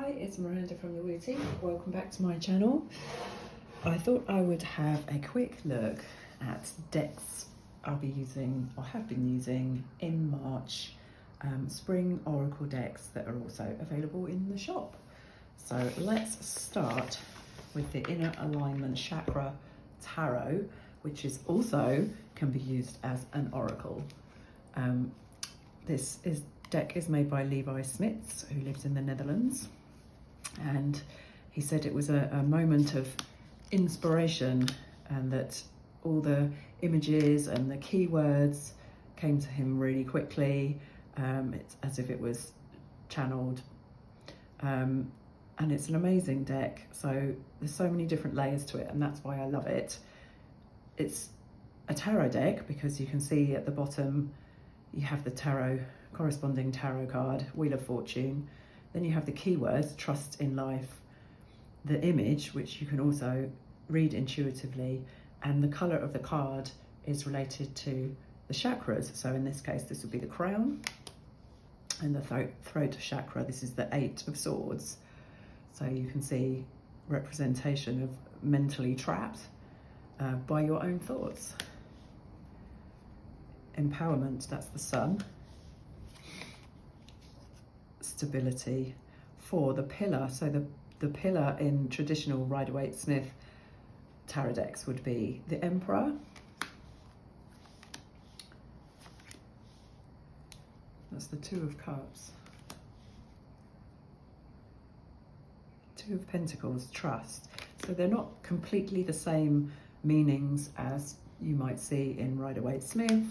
Hi, it's Miranda from The Wooty. Welcome back to my channel. I thought I would have a quick look at decks I'll be using or have been using in March, spring oracle decks that are also available in the shop. So let's start with the Inner Alignment Chakra Tarot, which is also can be used as an oracle. This deck is made by Levi Smits, who lives in the Netherlands, and he said it was a moment of inspiration and that all the images and the keywords came to him really quickly. It's as if it was channeled, and it's an amazing deck. So there's so many different layers to it, and that's why I love it. It's a tarot deck because you can see at the bottom you have the tarot, corresponding tarot card, Wheel of Fortune. Then you have the keywords, trust in life, the image, which you can also read intuitively, and the colour of the card is related to the chakras. So in this case, this would be the crown, and the throat chakra, this is the 8 of Swords. So you can see representation of mentally trapped by your own thoughts. Empowerment, that's the Sun. Stability, 4, the pillar. So the pillar in traditional Rider-Waite-Smith tarot decks would be the Emperor. That's the 2 of Cups. 2 of Pentacles, trust. So they're not completely the same meanings as you might see in Rider-Waite-Smith.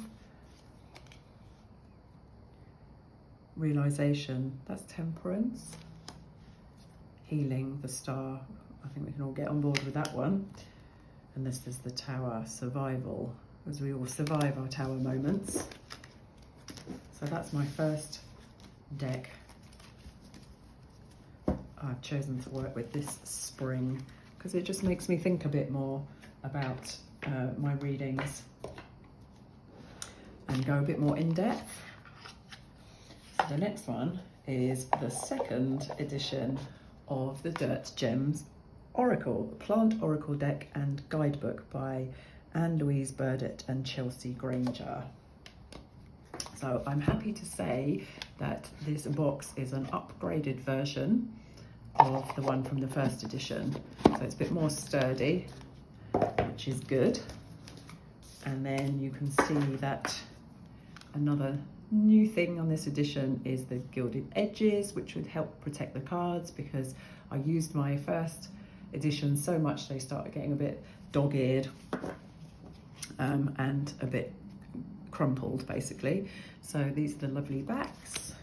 Realization, that's Temperance. Healing, the Star. I think we can all get on board with that one. And this is the Tower, survival, as we all survive our tower moments. So that's my first deck I've chosen to work with this spring, because it just makes me think a bit more about my readings and go a bit more in depth. The next one is the second edition of the Dirt Gems Oracle, Plant Oracle Deck and Guidebook by Anne-Louise Burdett and Chelsea Granger. So I'm happy to say that this box is an upgraded version of the one from the first edition. So it's a bit more sturdy, which is good. And then you can see that another new thing on this edition is the gilded edges, which would help protect the cards, because I used my first edition so much they started getting a bit dog-eared and a bit crumpled basically. So these are the lovely backs,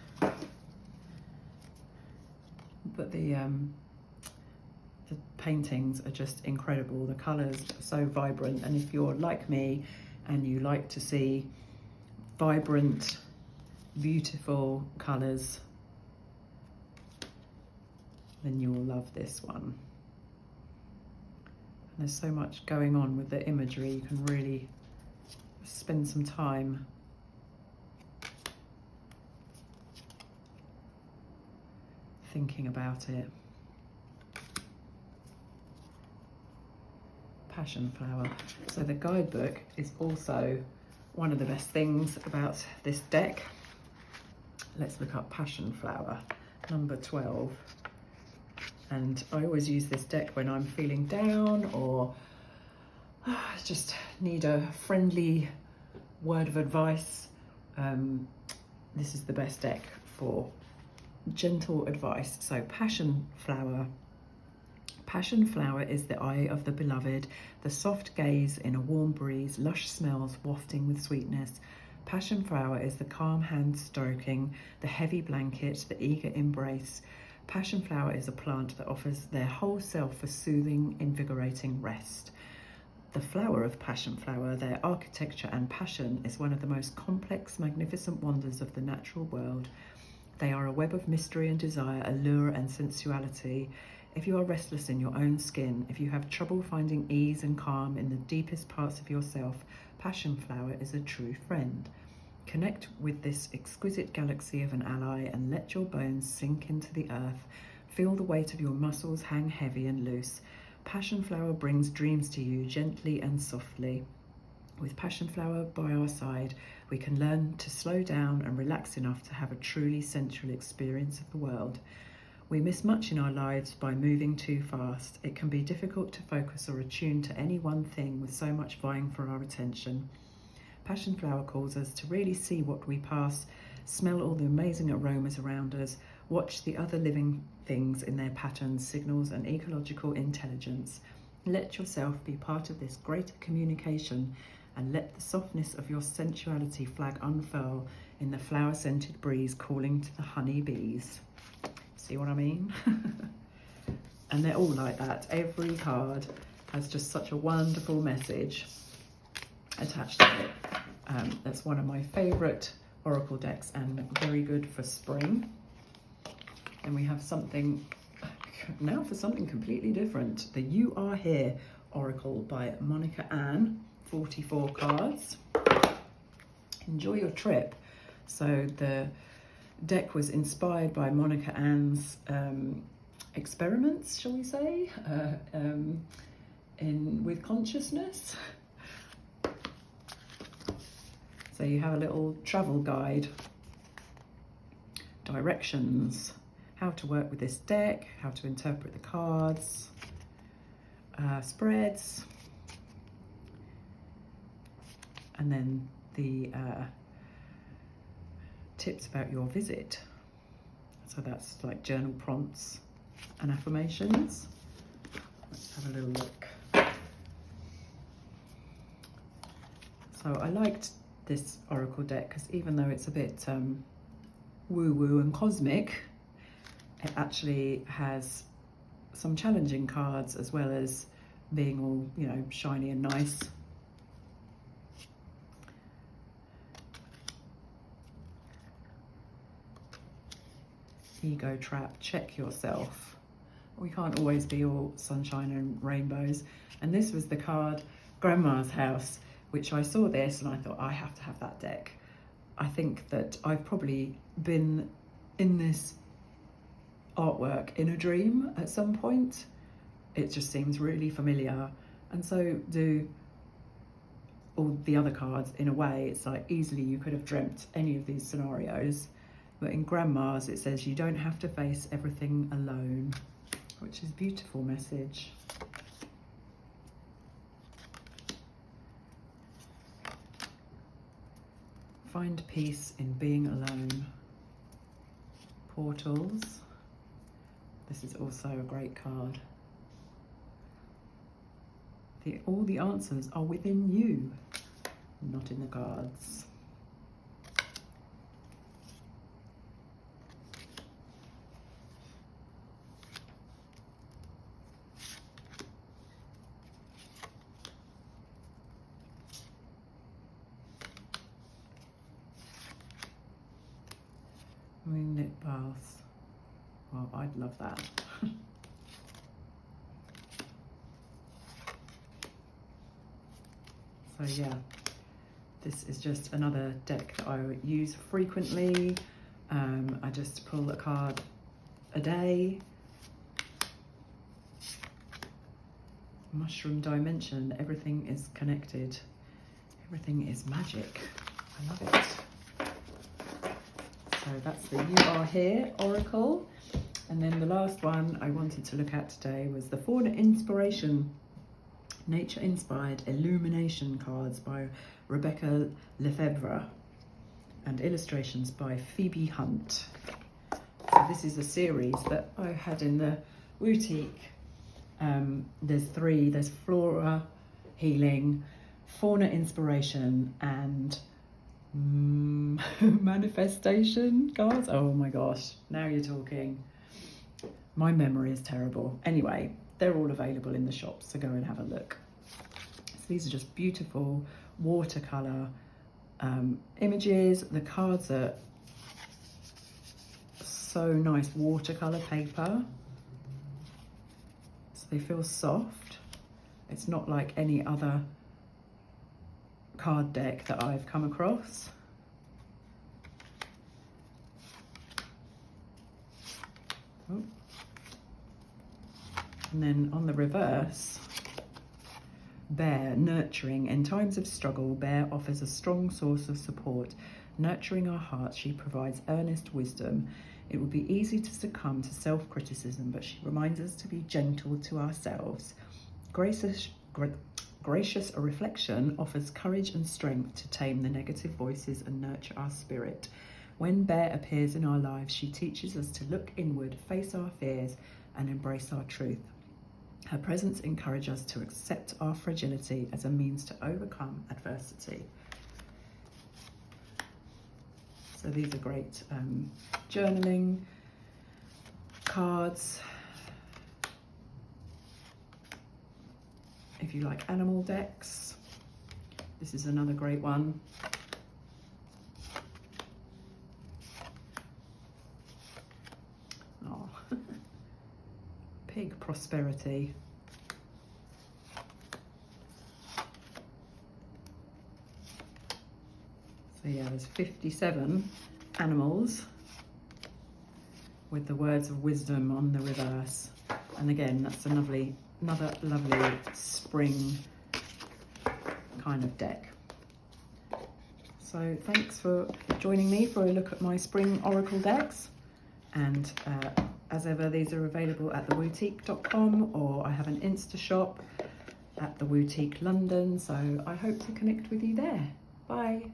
but the paintings are just incredible. The colours are so vibrant, and if you're like me and you like to see vibrant, beautiful colours, then you'll love this one. And there's so much going on with the imagery, you can really spend some time thinking about it. Passion flower. So the guidebook is also one of the best things about this deck. Let's look up Passion Flower, number 12. And I always use this deck when I'm feeling down or just need a friendly word of advice. This is the best deck for gentle advice. So Passion Flower. Passion flower is the eye of the beloved, the soft gaze in a warm breeze, lush smells wafting with sweetness. Passion flower is the calm hand stroking, the heavy blanket, the eager embrace. Passion flower is a plant that offers their whole self for soothing, invigorating rest. The flower of passion flower, their architecture and passion, is one of the most complex, magnificent wonders of the natural world. They are a web of mystery and desire, allure and sensuality. If you are restless in your own skin, if you have trouble finding ease and calm in the deepest parts of yourself, Passion Flower is a true friend. Connect with this exquisite galaxy of an ally and let your bones sink into the earth. Feel the weight of your muscles hang heavy and loose. Passion Flower brings dreams to you gently and softly. With Passion Flower by our side, we can learn to slow down and relax enough to have a truly sensual experience of the world. We miss much in our lives by moving too fast. It can be difficult to focus or attune to any one thing with so much vying for our attention. Passion Flower calls us to really see what we pass, smell all the amazing aromas around us, watch the other living things in their patterns, signals, and ecological intelligence. Let yourself be part of this greater communication and let the softness of your sensuality flag unfurl in the flower-scented breeze calling to the honey bees. See what I mean? And they're all like that. Every card has just such a wonderful message attached to it. That's one of my favourite oracle decks and very good for spring. And we have something now for something completely different. The You Are Here Oracle by Monica Ann, 44 cards. Enjoy your trip. So the deck was inspired by Monica Ann's experiments, shall we say, with consciousness. So you have a little travel guide, directions, how to work with this deck, how to interpret the cards, spreads, and then the tips about your visit. So that's like journal prompts and affirmations. Let's have a little look. So I liked this oracle deck because even though it's a bit woo-woo and cosmic, it actually has some challenging cards as well as being all, you know, shiny and nice. Ego trap, check yourself. We can't always be all sunshine and rainbows. And this was the card Grandma's House, which I saw this and I thought, I have to have that deck. I think that I've probably been in this artwork in a dream at some point. It just seems really familiar, and so do all the other cards in a way. It's like easily you could have dreamt any of these scenarios, but in Grandma's it says you don't have to face everything alone, which is a beautiful message. Find peace in being alone. Portals. This is also a great card. All the answers are within you, not in the cards. Moonlit baths. Well, I'd love that. So yeah, this is just another deck that I use frequently. I just pull a card a day. Mushroom dimension, everything is connected. Everything is magic. I love it. So that's the You Are Here Oracle. And then the last one I wanted to look at today was the Fauna Inspiration Nature Inspired Illumination cards by Rebecca Lefebvre and illustrations by Phoebe Hunt. So this is a series that I had in the boutique. There's three. There's Flora Healing, Fauna Inspiration, and Manifestation cards. Oh my gosh, now you're talking. My memory is terrible. Anyway, they're all available in the shops, so go and have a look. So these are just beautiful watercolor images. The cards are so nice watercolor paper. So they feel soft. It's not like any other card deck that I've come across. Oh, And then on the reverse, Bear, nurturing. In times of struggle, Bear offers a strong source of support. Nurturing our hearts, she provides earnest wisdom. It would be easy to succumb to self-criticism, but she reminds us to be gentle to ourselves. Gracious reflection offers courage and strength to tame the negative voices and nurture our spirit. When Bear appears in our lives, she teaches us to look inward, face our fears, and embrace our truth. Her presence encourages us to accept our fragility as a means to overcome adversity. So these are great journaling cards. If you like animal decks, this is another great one. Oh, pig prosperity. So yeah, there's 57 animals with the words of wisdom on the reverse. And again, that's another lovely spring kind of deck. So thanks for joining me for a look at my spring oracle decks. And as ever, these are available at thewootique.com, or I have an Insta shop at The Wootique London. So I hope to connect with you there. Bye.